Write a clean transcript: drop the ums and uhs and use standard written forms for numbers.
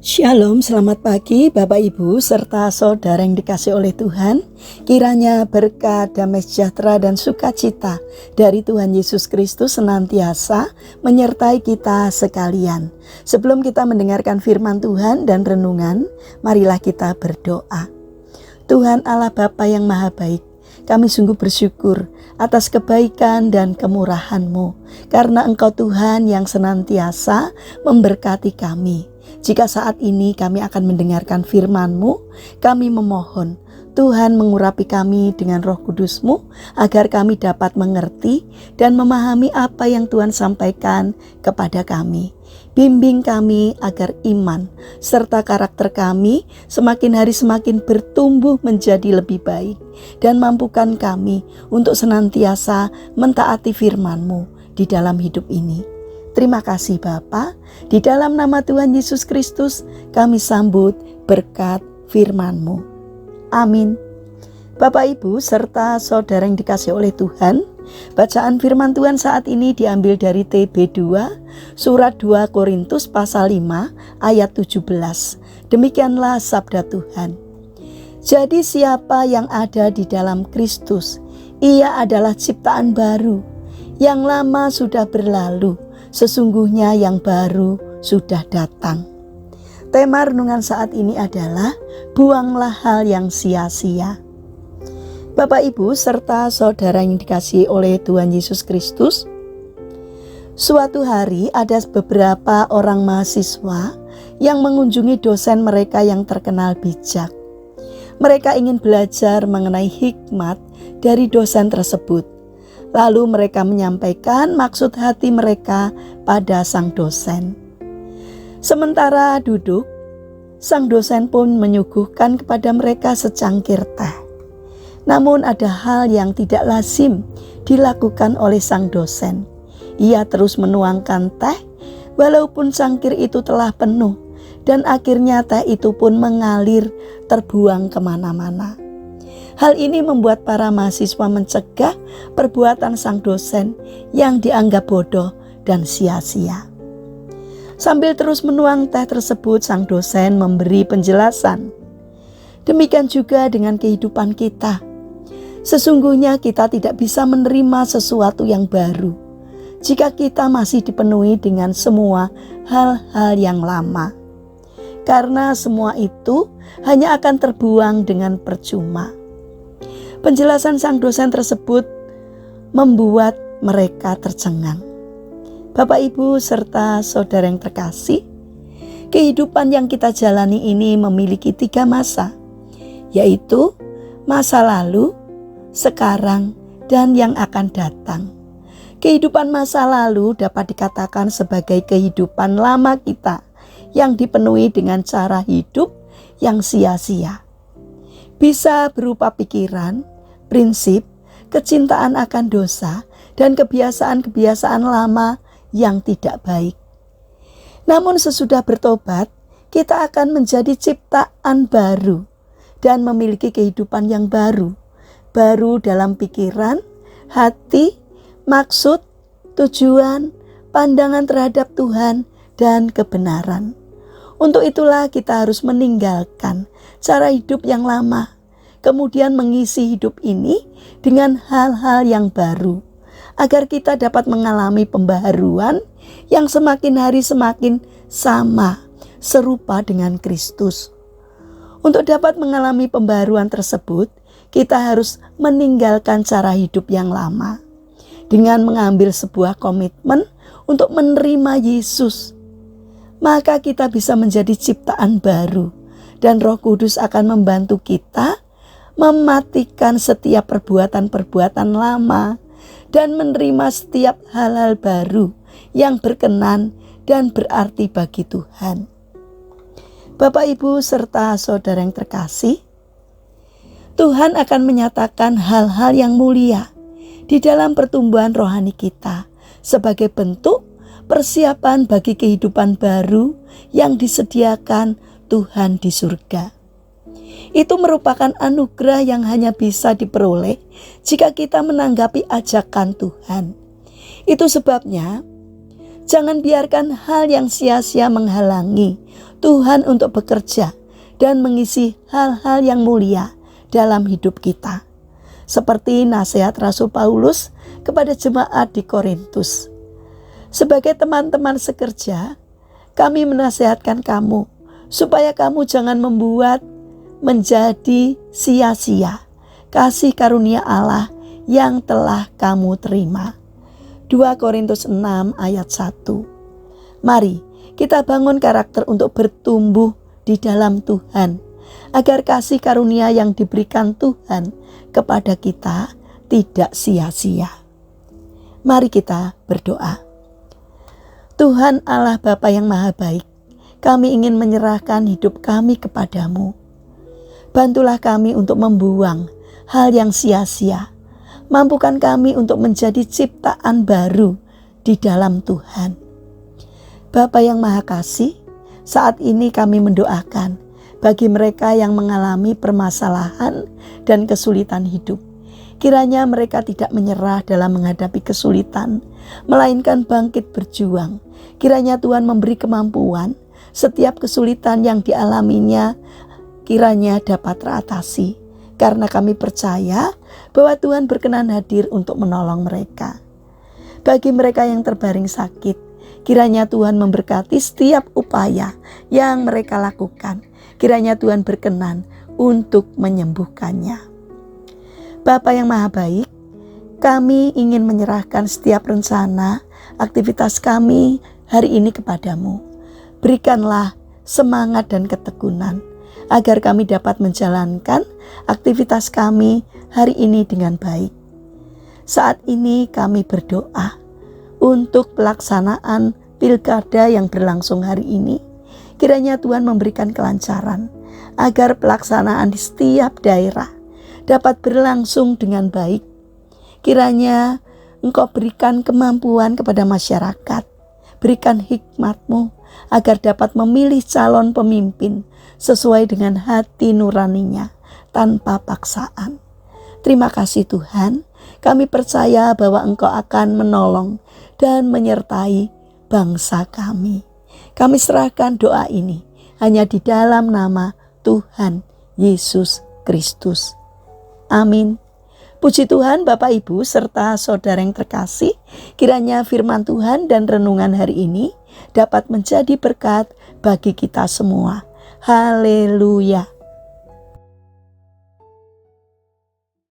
Shalom, selamat pagi Bapak Ibu serta saudara yang dikasihi oleh Tuhan. Kiranya berkat, damai sejahtera dan sukacita dari Tuhan Yesus Kristus senantiasa menyertai kita sekalian. Sebelum kita mendengarkan firman Tuhan dan renungan, marilah kita berdoa. Tuhan Allah Bapa yang Maha Baik, kami sungguh bersyukur atas kebaikan dan kemurahan-Mu, karena Engkau Tuhan yang senantiasa memberkati kami. Jika saat ini kami akan mendengarkan firman-Mu, kami memohon Tuhan mengurapi kami dengan Roh Kudus-Mu, agar kami dapat mengerti dan memahami apa yang Tuhan sampaikan kepada kami. Bimbing kami agar iman serta karakter kami semakin hari semakin bertumbuh menjadi lebih baik, dan mampukan kami untuk senantiasa mentaati firman-Mu di dalam hidup ini. Terima kasih Bapa, di dalam nama Tuhan Yesus Kristus kami sambut berkat firman-Mu. Amin. Bapak Ibu serta saudara yang dikasihi oleh Tuhan, bacaan firman Tuhan saat ini diambil dari TB2, surat 2 Korintus pasal 5 ayat 17. Demikianlah sabda Tuhan. Jadi siapa yang ada di dalam Kristus, ia adalah ciptaan baru, yang lama sudah berlalu, sesungguhnya yang baru sudah datang. Tema renungan saat ini adalah buanglah hal yang sia-sia. Bapak Ibu serta saudara yang dikasihi oleh Tuhan Yesus Kristus, suatu hari ada beberapa orang mahasiswa yang mengunjungi dosen mereka yang terkenal bijak. Mereka ingin belajar mengenai hikmat dari dosen tersebut. Lalu mereka menyampaikan maksud hati mereka pada sang dosen. Sementara duduk, sang dosen pun menyuguhkan kepada mereka secangkir teh. Namun ada hal yang tidak lazim dilakukan oleh sang dosen. Ia terus menuangkan teh walaupun cangkir itu telah penuh, dan akhirnya teh itu pun mengalir terbuang kemana-mana. Hal ini membuat para mahasiswa mencegah perbuatan sang dosen yang dianggap bodoh dan sia-sia. Sambil terus menuang teh tersebut, sang dosen memberi penjelasan. Demikian juga dengan kehidupan kita. Sesungguhnya kita tidak bisa menerima sesuatu yang baru jika kita masih dipenuhi dengan semua hal-hal yang lama. Karena semua itu hanya akan terbuang dengan percuma. Penjelasan sang dosen tersebut membuat mereka tercengang. Bapak Ibu serta saudara yang terkasih, kehidupan yang kita jalani ini memiliki 3 masa, yaitu masa lalu, sekarang, dan yang akan datang. Kehidupan masa lalu dapat dikatakan sebagai kehidupan lama kita yang dipenuhi dengan cara hidup yang sia-sia. Bisa berupa pikiran, prinsip, kecintaan akan dosa, dan kebiasaan-kebiasaan lama yang tidak baik. Namun sesudah bertobat, kita akan menjadi ciptaan baru dan memiliki kehidupan yang baru. Baru dalam pikiran, hati, maksud, tujuan, pandangan terhadap Tuhan, dan kebenaran. Untuk itulah kita harus meninggalkan cara hidup yang lama, kemudian mengisi hidup ini dengan hal-hal yang baru, agar kita dapat mengalami pembaharuan yang semakin hari semakin sama, serupa dengan Kristus. Untuk dapat mengalami pembaharuan tersebut, kita harus meninggalkan cara hidup yang lama dengan mengambil sebuah komitmen untuk menerima Yesus. Maka kita bisa menjadi ciptaan baru, dan Roh Kudus akan membantu kita mematikan setiap perbuatan-perbuatan lama dan menerima setiap hal-hal baru yang berkenan dan berarti bagi Tuhan. Bapak Ibu serta saudara yang terkasih, Tuhan akan menyatakan hal-hal yang mulia di dalam pertumbuhan rohani kita sebagai bentuk persiapan bagi kehidupan baru yang disediakan Tuhan di surga. Itu merupakan anugerah yang hanya bisa diperoleh jika kita menanggapi ajakan Tuhan. Itu sebabnya Jangan biarkan hal yang sia-sia menghalangi Tuhan untuk bekerja dan mengisi hal-hal yang mulia dalam hidup kita. Seperti nasihat Rasul Paulus kepada jemaat di Korintus. Sebagai teman-teman sekerja, kami menasihatkan kamu supaya kamu jangan membuat menjadi sia-sia kasih karunia Allah yang telah kamu terima. 2 Korintus 6 ayat 1. Mari kita bangun karakter untuk bertumbuh di dalam Tuhan, agar kasih karunia yang diberikan Tuhan kepada kita tidak sia-sia. Mari kita berdoa. Tuhan Allah Bapa yang Maha Baik, kami ingin menyerahkan hidup kami kepadamu. Bantulah kami untuk membuang hal yang sia-sia. Mampukan kami untuk menjadi ciptaan baru di dalam Tuhan. Bapa yang Maha Kasih, saat ini kami mendoakan bagi mereka yang mengalami permasalahan dan kesulitan hidup. Kiranya mereka tidak menyerah dalam menghadapi kesulitan, melainkan bangkit berjuang. Kiranya Tuhan memberi kemampuan, setiap kesulitan yang dialaminya kiranya dapat teratasi. Karena kami percaya bahwa Tuhan berkenan hadir untuk menolong mereka. Bagi mereka yang terbaring sakit, kiranya Tuhan memberkati setiap upaya yang mereka lakukan. Kiranya Tuhan berkenan untuk menyembuhkannya. Bapa yang Maha Baik, kami ingin menyerahkan setiap rencana aktivitas kami hari ini kepadamu. Berikanlah semangat dan ketekunan agar kami dapat menjalankan aktivitas kami hari ini dengan baik. Saat ini kami berdoa untuk pelaksanaan pilkada yang berlangsung hari ini. Kiranya Tuhan memberikan kelancaran agar pelaksanaan di setiap daerah dapat berlangsung dengan baik. Kiranya Engkau berikan kemampuan kepada masyarakat. Berikan hikmat-Mu agar dapat memilih calon pemimpin sesuai dengan hati nuraninya tanpa paksaan. Terima kasih Tuhan, kami percaya bahwa Engkau akan menolong dan menyertai bangsa kami. Kami serahkan doa ini hanya di dalam nama Tuhan Yesus Kristus. Amin. Puji Tuhan Bapak Ibu serta saudara yang terkasih, kiranya firman Tuhan dan renungan hari ini dapat menjadi berkat bagi kita semua. Haleluya.